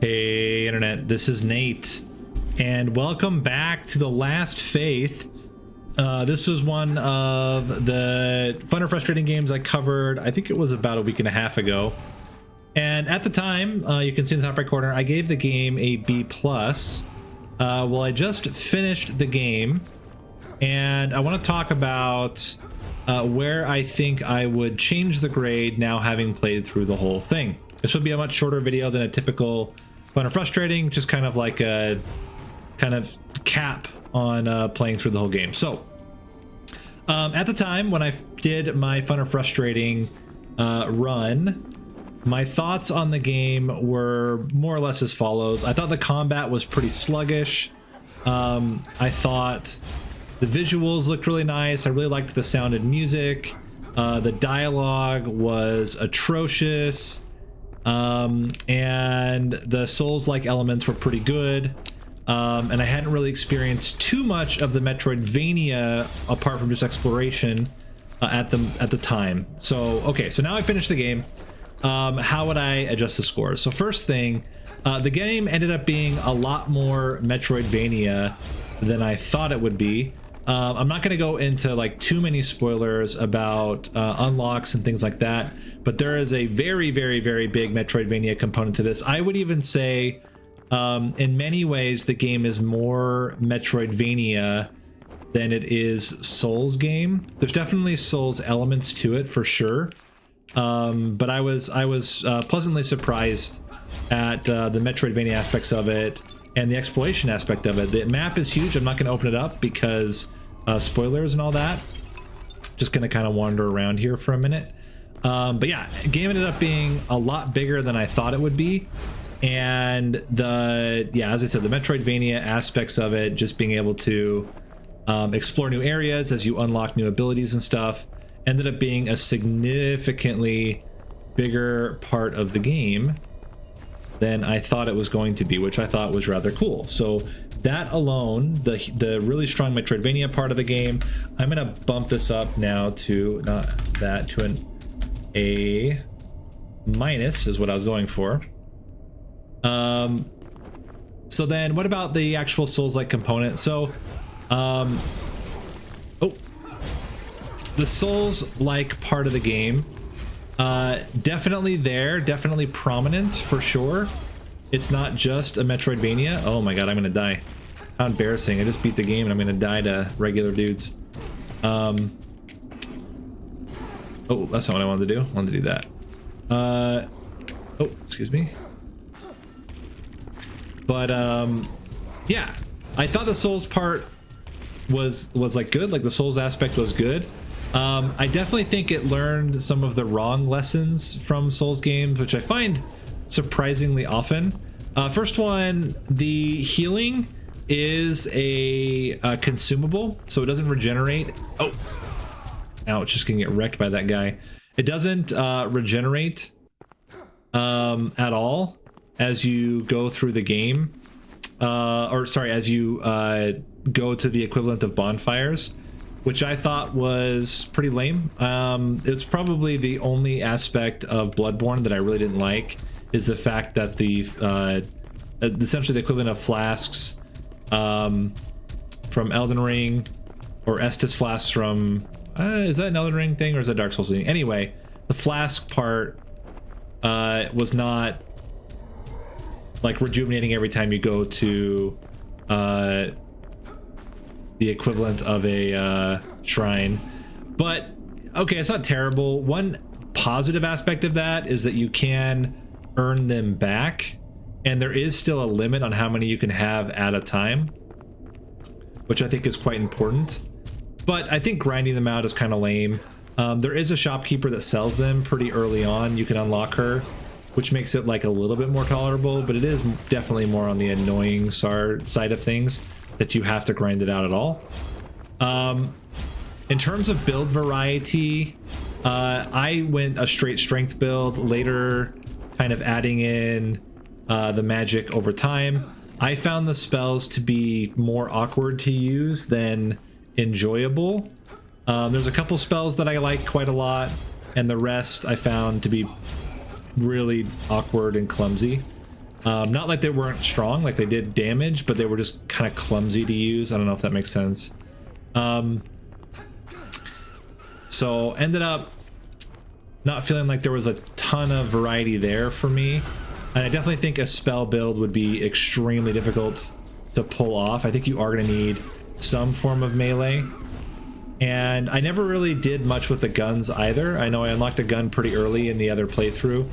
Hey internet, this is Nate, and welcome back to The Last Faith. This was one of the fun or frustrating games I covered, I think it was about a week and a half ago. And at the time, you can see in the top right corner, I gave the game a B+. Well, I just finished the game, and I want to talk about where I think I would change the grade now having played through the whole thing. This will be a much shorter video than a typical fun or frustrating, just kind of like a kind of cap on playing through the whole game. So at the time when I did my fun or frustrating run, my thoughts on the game were more or less as follows. I thought the combat was pretty sluggish. I thought the visuals looked really nice. I really liked the sound and music. The dialogue was atrocious. And the Souls-like elements were pretty good. And I hadn't really experienced too much of the metroidvania apart from just exploration at the time. So, okay, so now I finished the game. How would I adjust the scores? So first thing, the game ended up being a lot more metroidvania than I thought it would be. I'm not going to go into like too many spoilers about unlocks and things like that, but there is a very, very, very big Metroidvania component to this. I would even say in many ways the game is more Metroidvania than it is Souls game. There's definitely Souls elements to it for sure, but I was pleasantly surprised at the Metroidvania aspects of it and the exploration aspect of it. The map is huge. I'm not going to open it up because spoilers and all that. Just gonna kind of wander around here for a minute. But yeah, the game ended up being a lot bigger than I thought it would be. And as I said, the Metroidvania aspects of it, just being able to explore new areas as you unlock new abilities and stuff, ended up being a significantly bigger part of the game than I thought it was going to be, which I thought was rather cool. So that alone, the really strong Metroidvania part of the game, I'm gonna bump this up now to to an A- is what I was going for. So then what about the actual Souls-like component? So the Souls-like part of the game, definitely there, definitely prominent for sure. It's not just a Metroidvania. Oh my god, I'm gonna die. How embarrassing. I just beat the game and I'm gonna die to regular dudes. Oh, that's not what I wanted to do. I wanted to do that. Oh, excuse me. But yeah, I thought the Souls part was like good, like the Souls aspect was good. I definitely think it learned some of the wrong lessons from Souls games, which I find surprisingly often. First one, the healing is a consumable, so it doesn't regenerate. Oh, ouch, just gonna get wrecked by that guy. It doesn't regenerate at all as you go through the game, as you go to the equivalent of bonfires, which I thought was pretty lame. It's probably the only aspect of Bloodborne that I really didn't like, is the fact that the essentially the equivalent of flasks from Elden Ring, or Estus flasks from is that an Elden Ring thing or is that Dark Souls thing? Anyway, the flask part was not like rejuvenating every time you go to the equivalent of a shrine. But okay, it's not terrible. One positive aspect of that is that you can earn them back, and there is still a limit on how many you can have at a time, which I think is quite important. But I think grinding them out is kind of lame. There is a shopkeeper that sells them pretty early on. You can unlock her, which makes it like a little bit more tolerable, but it is definitely more on the annoying side of things that you have to grind it out at all. In terms of build variety, I went a straight strength build, later kind of adding in the magic over time. I found the spells to be more awkward to use than enjoyable. There's a couple spells that I like quite a lot, and the rest I found to be really awkward and clumsy. Not like they weren't strong, like they did damage, but they were just kind of clumsy to use. I don't know if that makes sense. So ended up not feeling like there was a ton of variety there for me. And I definitely think a spell build would be extremely difficult to pull off. I think you are going to need some form of melee. And I never really did much with the guns either. I know I unlocked a gun pretty early in the other playthrough.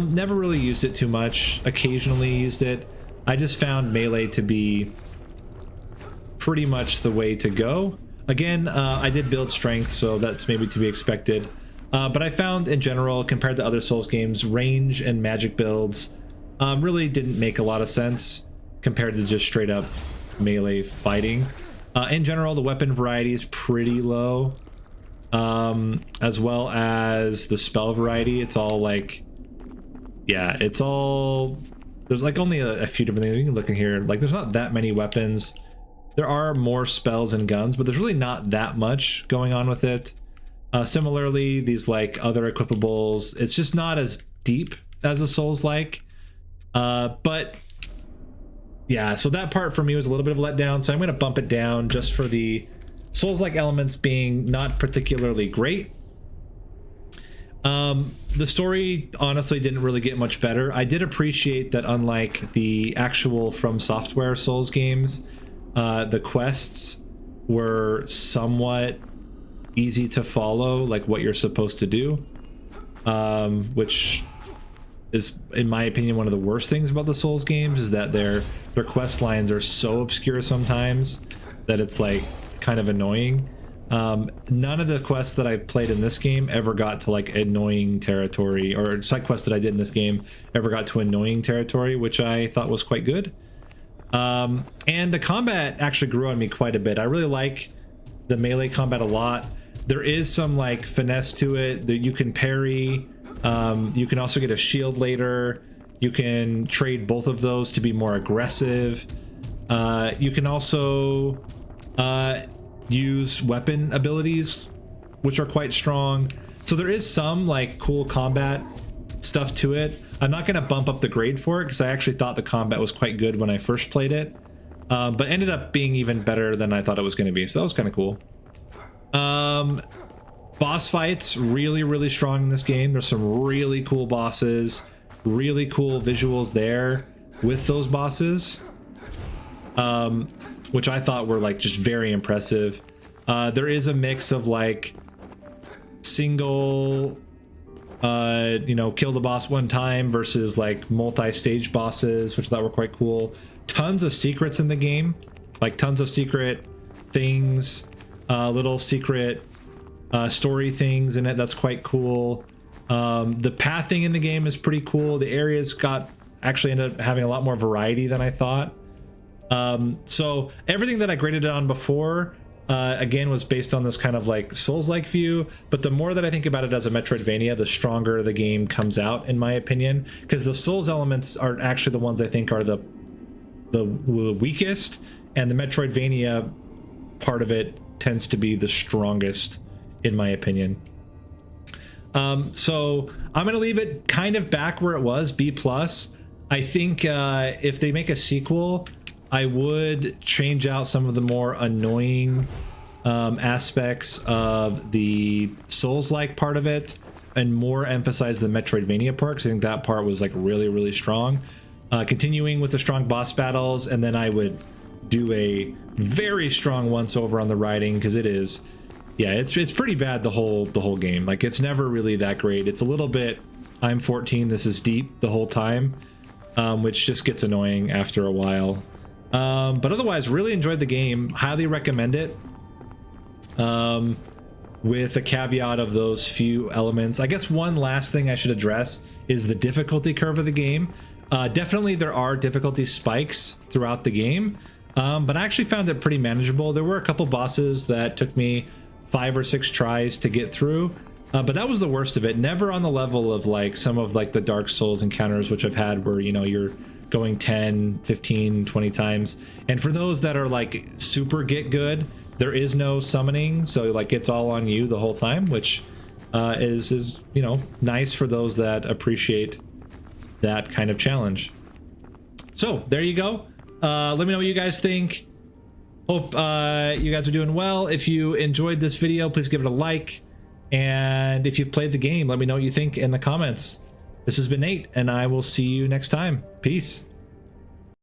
Never really used it too much. Occasionally used it. I just found melee to be pretty much the way to go. Again, I did build strength, so that's maybe to be expected. But I found in general, compared to other Souls games, range and magic builds really didn't make a lot of sense compared to just straight up melee fighting. In general, the weapon variety is pretty low, as well as the spell variety. It's all like, yeah, it's all, there's like only a few different things. You can look in here, like there's not that many weapons. There are more spells and guns, but there's really not that much going on with it. Similarly, these like other equipables, it's just not as deep as a Souls-like. But yeah, so that part for me was a little bit of a letdown, so I'm going to bump it down just for the Souls-like elements being not particularly great. The story honestly didn't really get much better. I did appreciate that unlike the actual From Software Souls games, the quests were somewhat easy to follow, like what you're supposed to do, which is, in my opinion, one of the worst things about the Souls games, is that their quest lines are so obscure sometimes that it's like kind of annoying. None of the quests that I played in this game ever got to like annoying territory, or side quests that I did in this game ever got to annoying territory, which I thought was quite good. And the combat actually grew on me quite a bit. I really like the melee combat a lot. There is some like finesse to it that you can parry. You can also get a shield later. You can trade both of those to be more aggressive. You can also use weapon abilities, which are quite strong. So there is some like cool combat stuff to it. I'm not going to bump up the grade for it because I actually thought the combat was quite good when I first played it, but ended up being even better than I thought it was going to be. So that was kind of cool. Boss fights, really strong in this game. There's some really cool bosses, really cool visuals there with those bosses, which I thought were like just very impressive. There is a mix of like single kill the boss one time versus like multi-stage bosses, which I thought were quite cool. Tons of secrets in the game, like tons of secret things, little secret story things in it. That's quite cool. The pathing in the game is pretty cool. The areas actually ended up having a lot more variety than I thought. So everything that I graded it on before, again, was based on this kind of like Souls-like view, but the more that I think about it as a Metroidvania, the stronger the game comes out, in my opinion, because the Souls elements are actually the ones I think are the weakest, and the Metroidvania part of it tends to be the strongest, in my opinion. So I'm gonna leave it kind of back where it was, B+. I think if they make a sequel, I would change out some of the more annoying aspects of the Souls-like part of it and more emphasize the Metroidvania part, because I think that part was like really strong. Continuing with the strong boss battles, and then I would do a very strong once over on the writing, because it is, yeah, it's pretty bad the whole game. Like, it's never really that great. It's a little bit I'm 14, this is deep the whole time, which just gets annoying after a while. But otherwise, really enjoyed the game. Highly recommend it. With a caveat of those few elements. I guess one last thing I should address is the difficulty curve of the game. Definitely there are difficulty spikes throughout the game, but I actually found it pretty manageable. There were a couple bosses that took me 5 or 6 tries to get through, but that was the worst of it. Never on the level of like some of like the Dark Souls encounters which I've had, where, you know, you're going 10, 15, 20 times. And for those that are like super get good, there is no summoning, so like it's all on you the whole time, which is you know, nice for those that appreciate that kind of challenge. So there you go. Let me know what you guys think. Hope you guys are doing well. If you enjoyed this video, please give it a like. And if you've played the game, let me know what you think in the comments. This has been Nate, and I will see you next time. Peace.